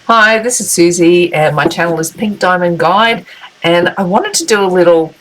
Hi, this is Susie, and my channel is Pink Diamond Guide, and I wanted to do a little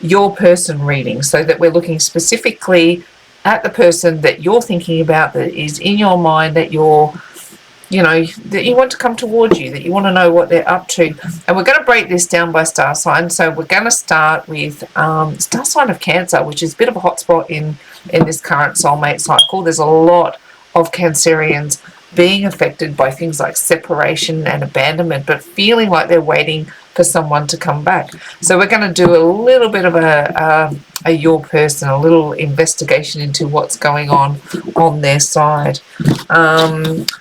your person reading so that we're looking specifically at the person that you're thinking about, that is in your mind, that that you want to come towards you, that you want to know what they're up to. And we're going to break this down by star sign. So we're going to start with star sign of Cancer, which is a bit of a hotspot in this current soulmate cycle. There's a lot of Cancerians being affected by things like separation and abandonment, but feeling like they're waiting for someone to come back. So we're going to do a little bit of a your person, a little investigation into what's going on their side.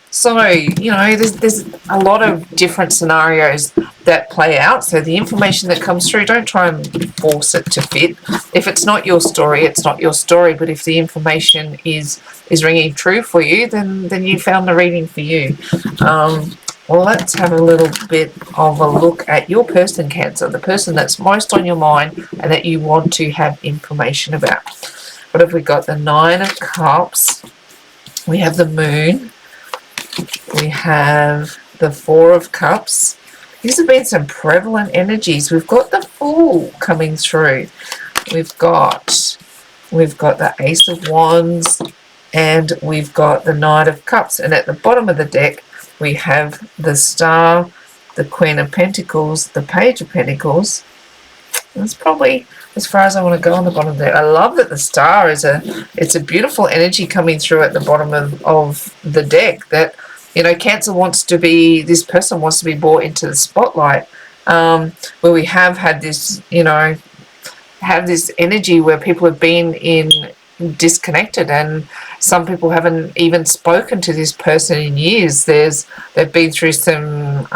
There's a lot of different scenarios that play out. So the information that comes through, don't try and force it to fit. If it's not your story, it's not your story. But if the information is ringing true for you, then you found the reading for you. Well, let's have a little bit of a look at your person, Cancer, the person that's most on your mind and that you want to have information about. What have we got? The Nine of Cups. We have the Moon. We have the Four of Cups. These have been some prevalent energies. We've got the Fool coming through. We've got the Ace of Wands, and we've got the Knight of Cups. And at the bottom of the deck, we have the Star, the Queen of Pentacles, the Page of Pentacles. That's probably as far as I want to go on the bottom there. I love that the Star it's a beautiful energy coming through at the bottom of the deck, that Cancer wants to be, this person wants to be brought into the spotlight, where we have had this, have this energy where people have been disconnected, and some people haven't even spoken to this person in years. They've been through some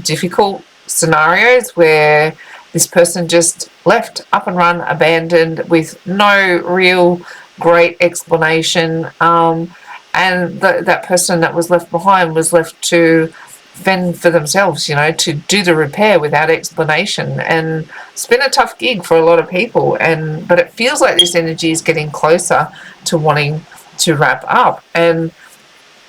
difficult scenarios where this person just left, up and run, abandoned, with no real great explanation. And that person that was left behind was left to fend for themselves, to do the repair without explanation. And it's been a tough gig for a lot of people. But it feels like this energy is getting closer to wanting to wrap up. And,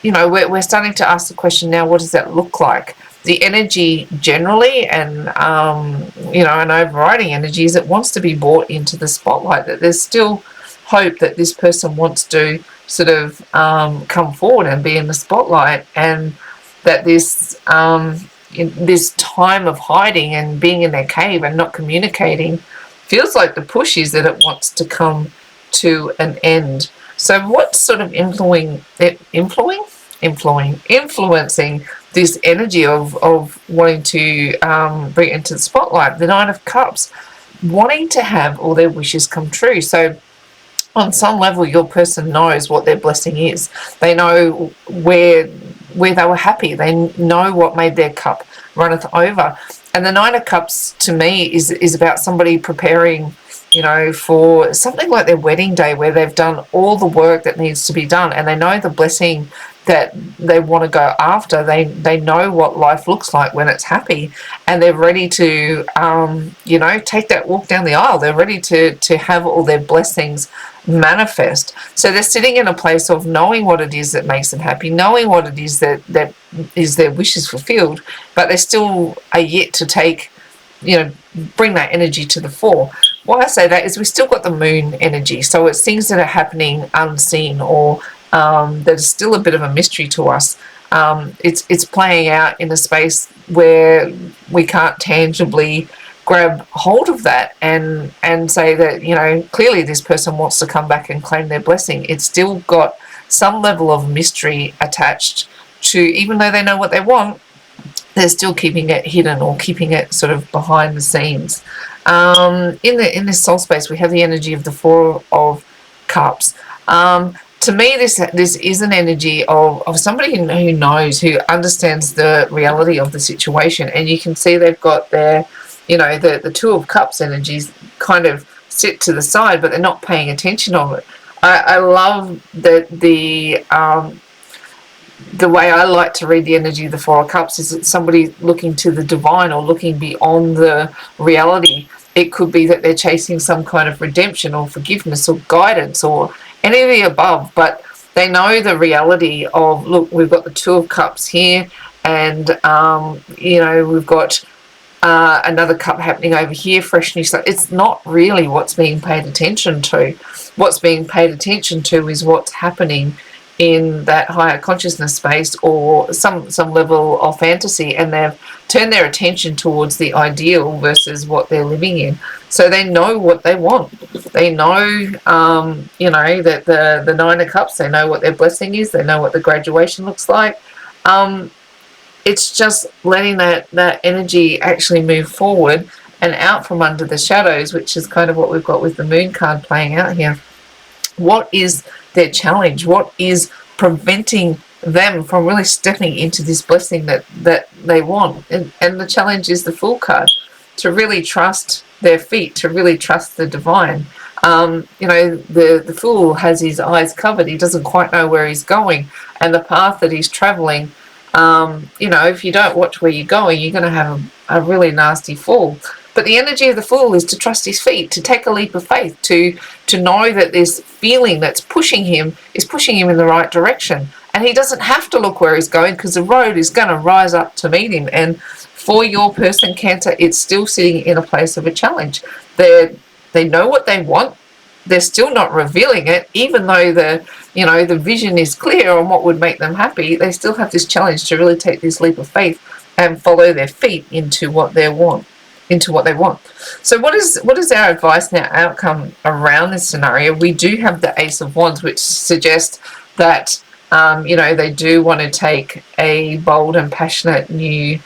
we're starting to ask the question now, what does that look like? The energy generally, and an overriding energy, is it wants to be brought into the spotlight, that there's still hope that this person wants to sort of come forward and be in the spotlight, and that this in this time of hiding and being in their cave and not communicating, feels like the push is that it wants to come to an end. So what's sort of influencing this energy of wanting to bring it into the spotlight? The Nine of Cups, wanting to have all their wishes come true. So on some level, your person knows what their blessing is. They know where they were happy. They know what made their cup runneth over. And the Nine of Cups, to me, is about somebody preparing, for something like their wedding day, where they've done all the work that needs to be done, and they know the blessing that they want to go after. They know what life looks like when it's happy, and they're ready to, take that walk down the aisle. They're ready to have all their blessings manifest. So they're sitting in a place of knowing what it is that makes them happy, knowing what it is that is their wishes fulfilled, but they still are yet to take, bring that energy to the fore. Why I say that is we've still got the Moon energy, so it's things that are happening unseen, or that is still a bit of a mystery to us. It's playing out in a space where we can't tangibly grab hold of that and say that, clearly this person wants to come back and claim their blessing. It's still got some level of mystery attached to, even though they know what they want, they're still keeping it hidden or keeping it sort of behind the scenes. In this soul space, we have the energy of the Four of Cups. To me, this is an energy of somebody who knows, who understands the reality of the situation. And you can see they've got their, the Two of Cups energies kind of sit to the side, but they're not paying attention of it. I love that the way I like to read the energy of the Four of Cups is it's somebody looking to the divine or looking beyond the reality. It could be that they're chasing some kind of redemption or forgiveness or guidance or any of the above, but they know the reality of, look, we've got the Two of Cups here, And, you know, we've got another cup happening over here, fresh new stuff. It's not really what's being paid attention to. What's being paid attention to is what's happening in that higher consciousness space, or some level of fantasy, and they've turned their attention towards the ideal versus what they're living in. So they know what they want. They know, you know, that the Nine of Cups, they know what their blessing is. They know what the graduation looks like. It's just letting that energy actually move forward and out from under the shadows, which is kind of what we've got with the Moon card playing out here. What is their challenge? What is preventing them from really stepping into this blessing that they want? And the challenge is the Fool card, to really trust their feet, to really trust the divine. You know, the Fool has his eyes covered. He doesn't quite know where he's going, and the path that he's traveling, you know, if you don't watch where you're going, you're going to have a really nasty fall. But the energy of the Fool is to trust his feet, to take a leap of faith, to know that this feeling that's pushing him is pushing him in the right direction. And he doesn't have to look where he's going, because the road is going to rise up to meet him. And for your person, Cancer, it's still sitting in a place of a challenge. They know what they want. They're still not revealing it, even though the vision is clear on what would make them happy. They still have this challenge to really take this leap of faith and follow their feet into what they want. So what is our advice now, outcome around this scenario? We do have the Ace of Wands, which suggests that you know, they do want to take a bold and passionate new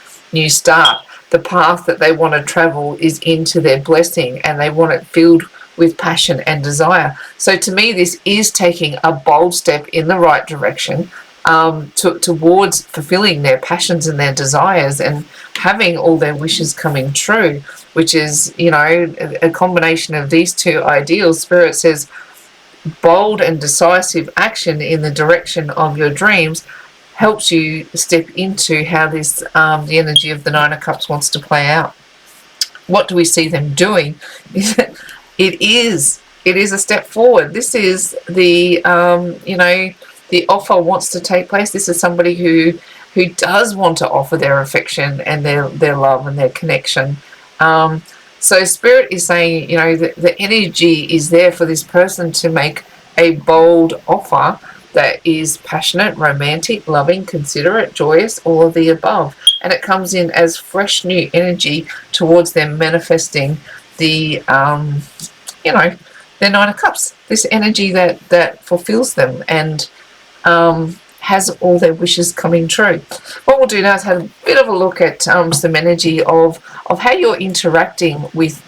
start. The path that they want to travel is into their blessing, and they want it filled with passion and desire. So to me, this is taking a bold step in the right direction, towards fulfilling their passions and their desires, and having all their wishes coming true, which is, you know, a combination of these two ideals. Spirit says bold and decisive action in the direction of your dreams helps you step into how this the energy of the Nine of Cups wants to play out. What do we see them doing? It is a step forward. This is the you know, the offer wants to take place. This is somebody who does want to offer their affection and their love and their connection. So Spirit is saying, you know, that the energy is there for this person to make a bold offer that is passionate, romantic, loving, considerate, joyous, all of the above. And it comes in as fresh new energy towards them manifesting the you know, their Nine of Cups, this energy that fulfills them and has all their wishes coming true. What we'll do now is have a bit of a look at some energy of how you're interacting with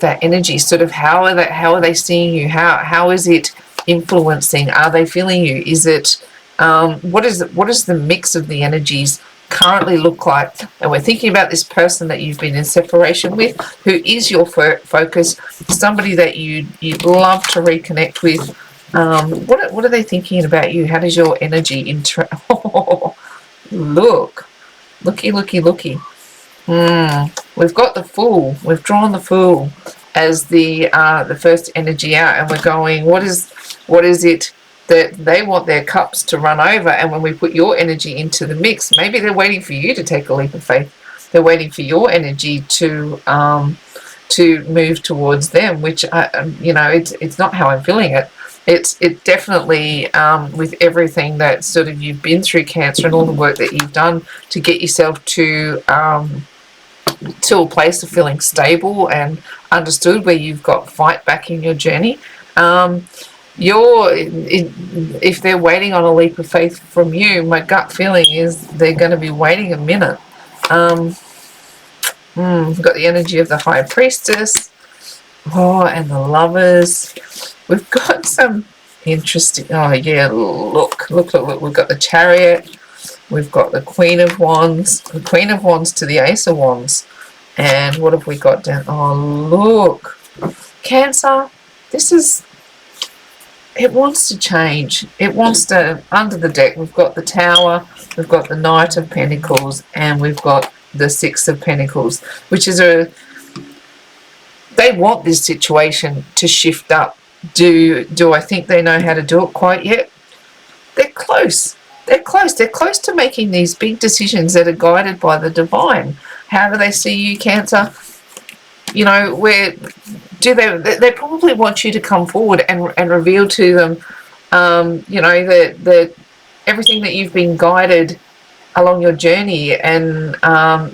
that energy. Sort of how are they seeing you? How is it influencing? Are they feeling you? Is it what is the mix of the energies currently look like? And we're thinking about this person that you've been in separation with, who is your focus, somebody that you'd love to reconnect with. What are they thinking about you? How does your energy looky. We've got the Fool. We've drawn the Fool as the first energy out, and we're going, what is it that they want their cups to run over? And when we put your energy into the mix, maybe they're waiting for you to take a leap of faith. They're waiting for your energy to move towards them, which you know, it's not how I'm feeling it. It definitely, with everything that sort of you've been through, Cancer, and all the work that you've done to get yourself to a place of feeling stable and understood, where you've got fight back in your journey. If they're waiting on a leap of faith from you, my gut feeling is they're going to be waiting a minute. We've got the energy of the High Priestess, and the Lovers. We've got some interesting, look, we've got the Chariot, we've got the Queen of Wands to the Ace of Wands, and what have we got down? Oh, look, Cancer, it wants to change. It wants to, under the deck, we've got the Tower, we've got the Knight of Pentacles, and we've got the Six of Pentacles, which is they want this situation to shift up. Do I think they know how to do it quite yet? They're close. They're close. They're close to making these big decisions that are guided by the divine. How do they see you, Cancer? You know, where do they probably want you to come forward and reveal to them, you know, the everything that you've been guided along your journey. And,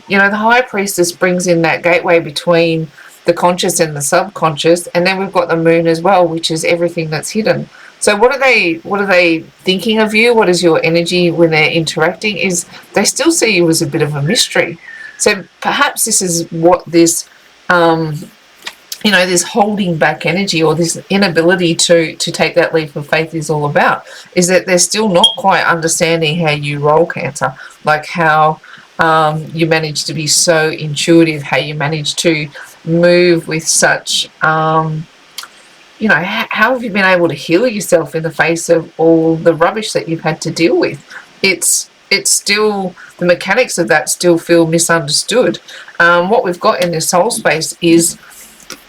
you know, the High Priestess brings in that gateway between the conscious and the subconscious. And then we've got the moon as well, which is everything that's hidden. So what are they thinking of you? What is your energy when they're interacting? Is they still see you as a bit of a mystery. So perhaps this is what this, you know, this holding back energy, or this inability to take that leap of faith is all about, is that they're still not quite understanding how you roll, Cancer, like how you manage to be so intuitive, how you manage to move with such, you know, how have you been able to heal yourself in the face of all the rubbish that you've had to deal with? It's still, the mechanics of that still feel misunderstood. What we've got in this soul space is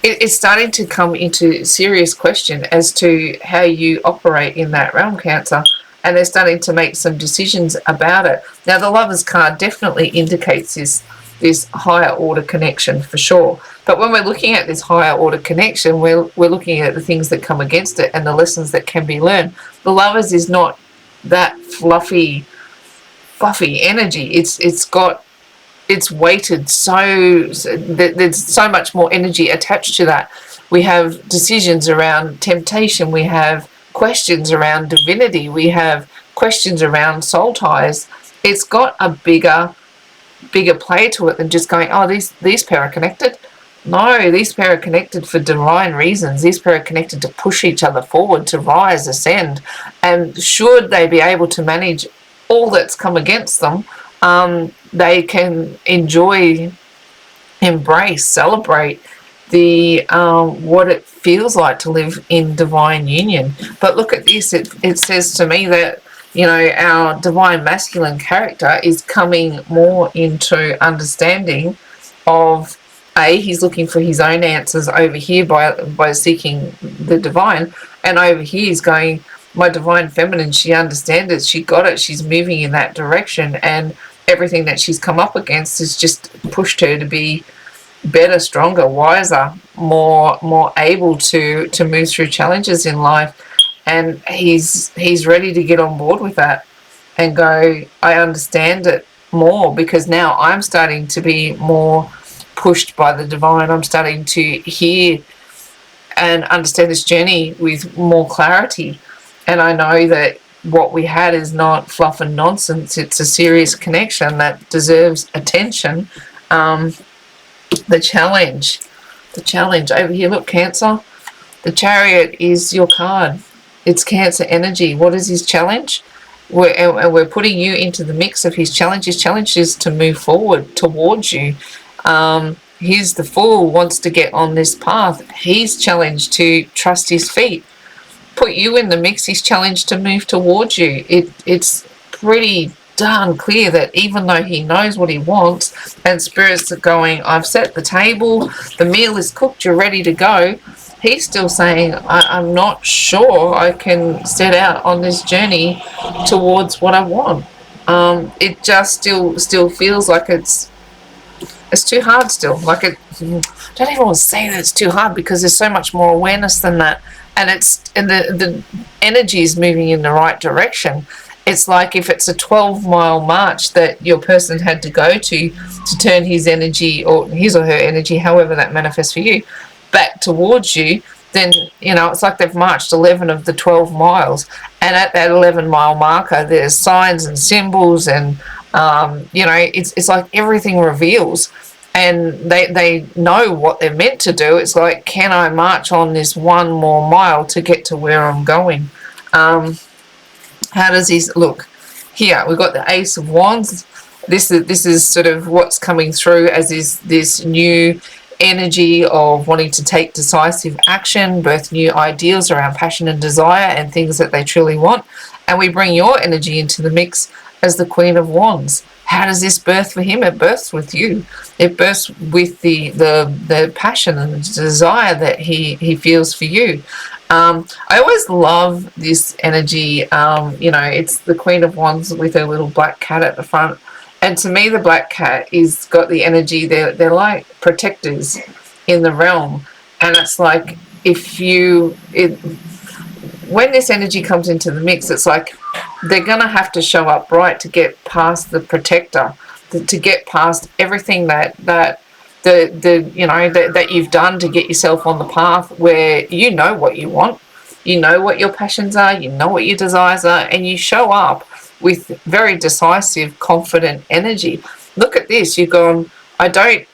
it's starting to come into serious question as to how you operate in that realm, Cancer, and they're starting to make some decisions about it. Now, the Lovers card definitely indicates this higher order connection for sure. But when we're looking at this higher order connection, we're looking at the things that come against it and the lessons that can be learned. The Lovers is not that fluffy energy. It's weighted, so there's so much more energy attached to that. We have decisions around temptation. We have questions around divinity. We have questions around soul ties. It's got a bigger play to it than just going, oh, these pair are connected. No, these pair are connected for divine reasons. These pair are connected to push each other forward, to rise, ascend. And should they be able to manage all that's come against them, they can enjoy, embrace, celebrate the what it feels like to live in divine union. But look at this. It says to me that, you know, our divine masculine character is coming more into understanding of, he's looking for his own answers over here by seeking the divine, and over here he's going, my divine feminine, she understands it, she got it, she's moving in that direction, and everything that she's come up against has just pushed her to be better, stronger, wiser, more able to move through challenges in life. And he's ready to get on board with that and go, I understand it more, because now I'm starting to be more pushed by the divine. I'm starting to hear and understand this journey with more clarity. And I know that what we had is not fluff and nonsense. It's a serious connection that deserves attention. The challenge over here, look, Cancer, the Chariot is your card. It's Cancer energy. What is his challenge? We're putting you into the mix of his challenge. His challenge is to move forward towards you. He's the Fool, wants to get on this path. He's challenged to trust his feet. Put you in the mix. He's challenged to move towards you. It's pretty darn clear that even though he knows what he wants, and spirits are going, I've set the table, the meal is cooked, you're ready to go, he's still saying, I'm not sure I can set out on this journey towards what I want. It just still feels like it's too hard still. Like, it, don't even want to say that it's too hard, because there's so much more awareness than that. And the energy is moving in the right direction. It's like if it's a 12-mile march that your person had to go to turn his energy, or his or her energy, however that manifests for you, back towards you, then, you know, it's like they've marched 11 of the 12 miles. And at that 11-mile marker, there's signs and symbols, and, you know, it's like everything reveals. And they know what they're meant to do. It's like, can I march on this one more mile to get to where I'm going? How does he look? Here, we've got the Ace of Wands. This is sort of what's coming through as this new energy of wanting to take decisive action, birth new ideals around passion and desire and things that they truly want. And we bring your energy into the mix as the Queen of Wands. How does this birth for him? It births with you. It births with the passion and the desire that he feels for you. I always love this energy. It's the Queen of Wands with her little black cat at the front. And to me, the black cat is got the energy. They're like protectors in the realm. And it's like when this energy comes into the mix, it's like they're going to have to show up right to get past the protector, to get past everything that you've done to get yourself on the path where you know what you want, you know what your passions are, you know what your desires are, and you show up with very decisive, confident energy. Look at this. You've gone, I don't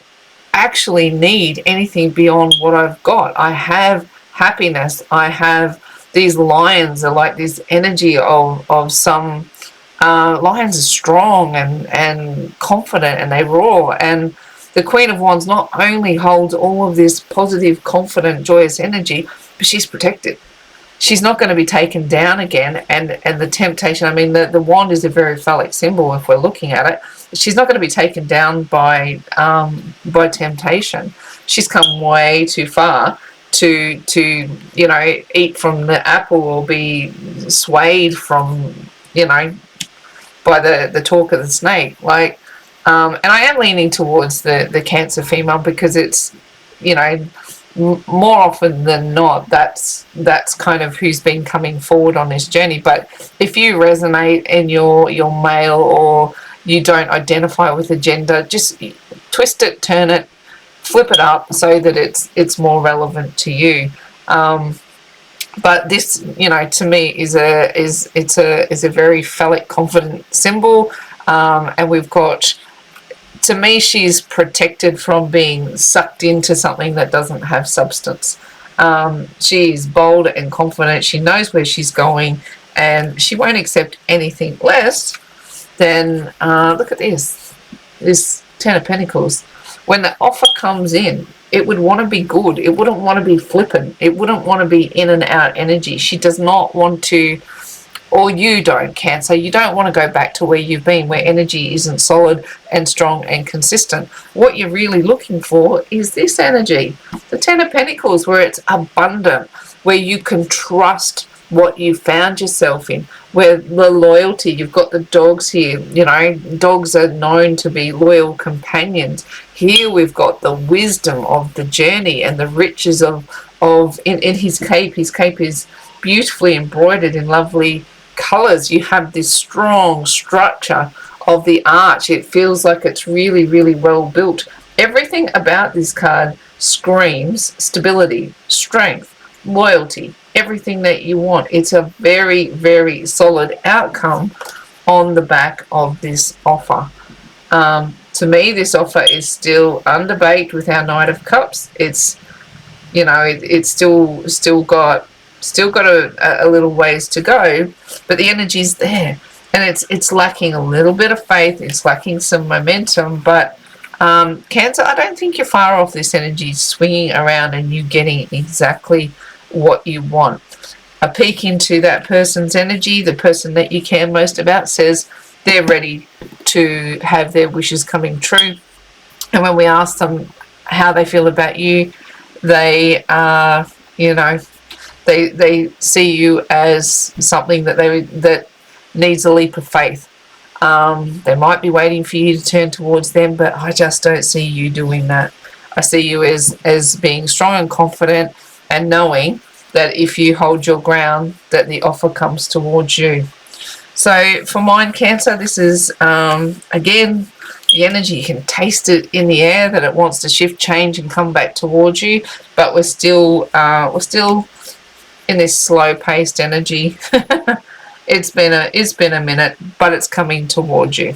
actually need anything beyond what I've got. I have happiness. I have these lions are like this energy of some lions are strong and confident, and they roar. And the Queen of Wands not only holds all of this positive, confident, joyous energy, but she's protected. She's not going to be taken down again. And the temptation, I mean, the wand is a very phallic symbol if we're looking at it. She's not going to be taken down by temptation. She's come way too far to eat from the apple or be swayed from, by the talk of the snake. And I am leaning towards the Cancer female, because it's, more often than not, that's kind of who's been coming forward on this journey. But if you resonate and you're male, or you don't identify with a gender, just twist it, turn it, flip it up so that it's more relevant to you. But this, to me is a very phallic, confident symbol. And we've got, to me, she's protected from being sucked into something that doesn't have substance. She's bold and confident. She knows where she's going, and she won't accept anything less than, look at this Ten of Pentacles. When the offer comes in, it would want to be good. It wouldn't want to be flippant. It wouldn't want to be in and out energy. She does not want to, or you don't, Cancer. You don't want to go back to where you've been, where energy isn't solid and strong and consistent. What you're really looking for is this energy, the Ten of Pentacles, where it's abundant, where you can trust what you found yourself in, where the loyalty, you've got the dogs here, dogs are known to be loyal companions. Here we've got the wisdom of the journey and the riches of in his cape. His cape is beautifully embroidered in lovely colors. You have this strong structure of the arch. It feels like it's really, really well built. Everything about this card screams stability, strength, loyalty, everything that you want. It's a very, very solid outcome on the back of this offer. To me, this offer is still underbaked with our Knight of Cups. It's, it's still got a little ways to go, but the energy's there, and it's lacking a little bit of faith. It's lacking some momentum, but Cancer, I don't think you're far off this energy swinging around and you getting exactly what you want. A peek into that person's energy, the person that you care most about, says they're ready to have their wishes coming true. And when we ask them how they feel about you, they are, they see you as something that needs a leap of faith. They might be waiting for you to turn towards them, but I just don't see you doing that. I see you as being strong and confident, and knowing that if you hold your ground, that the offer comes towards you. So for mine, Cancer, this is, again, the energy. You can taste it in the air that it wants to shift, change, and come back towards you. But we're still in this slow-paced energy. It's been a minute, but it's coming towards you.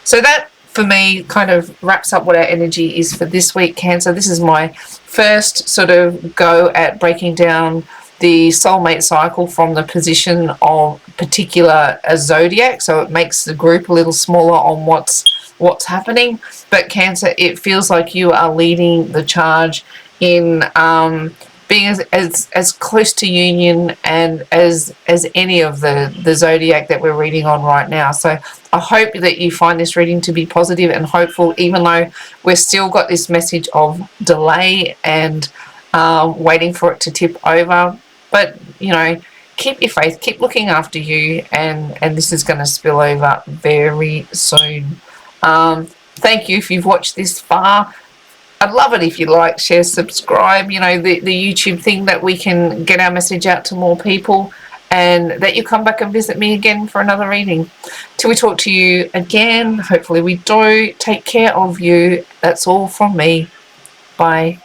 So that, for me, kind of wraps up what our energy is for this week, Cancer. This is my first sort of go at breaking down the soulmate cycle from the position of particular zodiac, so it makes the group a little smaller on what's happening. But Cancer, it feels like you are leading the charge in being as close to union and as any of the zodiac that we're reading on right now. So I hope that you find this reading to be positive and hopeful, even though we've still got this message of delay and waiting for it to tip over. But, you know, keep your faith, keep looking after you, and this is going to spill over very soon. Thank you if you've watched this far. I'd love it if you like, share, subscribe, you know, the YouTube thing, that we can get our message out to more people, and that you come back and visit me again for another reading. Till we talk to you again, hopefully we do, take care of you. That's all from me. Bye.